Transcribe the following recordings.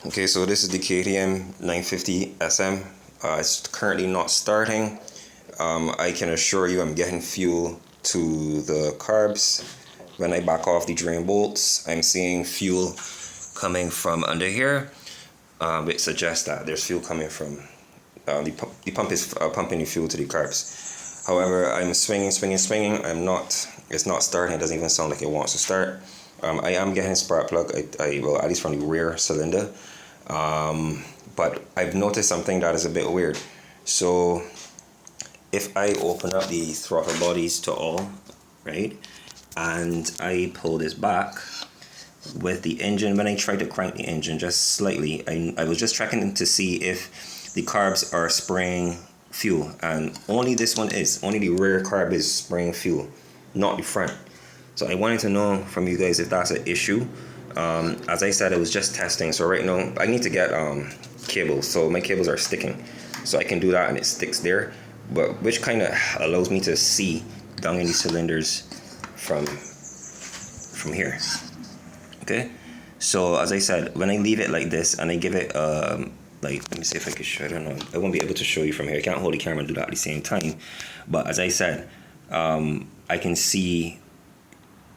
Okay, so this is the KTM 950 SM. It's currently not starting. I can assure you I'm getting fuel to the carbs. When I back off the drain bolts, I'm seeing fuel coming from under here, which suggests that there's fuel coming from the pump is pumping the fuel to the carbs. However, I'm swinging. It's not starting. It doesn't even sound like it wants to start. I am getting spark plug. Well, at least from the rear cylinder. But I've noticed something that is a bit weird. So if I open up the throttle bodies to all, right, and I pull this back with the engine, when I try to crank the engine just slightly, I was just checking to see if the carbs are spraying fuel, and only this one is. Only the rear carb is spraying fuel, not the front. So I wanted to know from you guys if that's an issue. As I said, I was just testing. So right now I need to get cables. So my cables are sticking. So I can do that and it sticks there. But which kind of allows me to see down in the cylinders from here. Okay. So as I said, when I leave it like this and I give it like, let me see if I can show. I don't know. I won't be able to show you from here. I can't hold the camera and do that at the same time. But as I said, I can see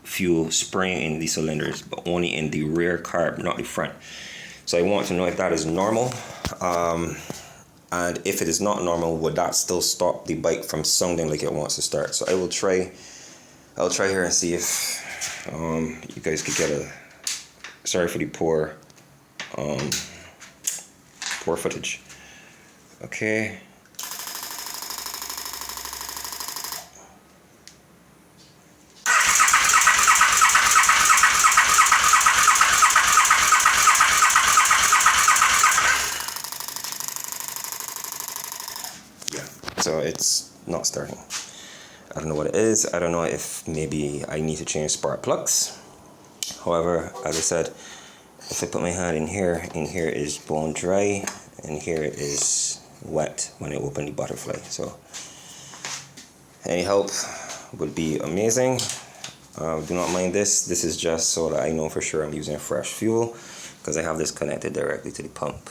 fuel spraying in the cylinders, but only in the rear carb, not the front. So I want to know if that is normal, and if it is not normal, would that still stop the bike from sounding like it wants to start? So I'll try here and see if you guys could get a, sorry for the poor footage. Okay. So it's not starting. I don't know what it is. I don't know if maybe I need to change spark plugs. However, as I said, if I put my hand in here is bone dry, and here it is wet when I open the butterfly. So any help would be amazing. Do not mind this. This is just so that I know for sure I'm using fresh fuel, because I have this connected directly to the pump.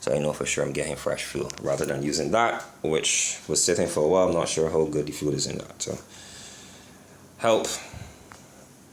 So I know for sure I'm getting fresh fuel, rather than using that, which was sitting for a while. I'm not sure how good the fuel is in that. So help.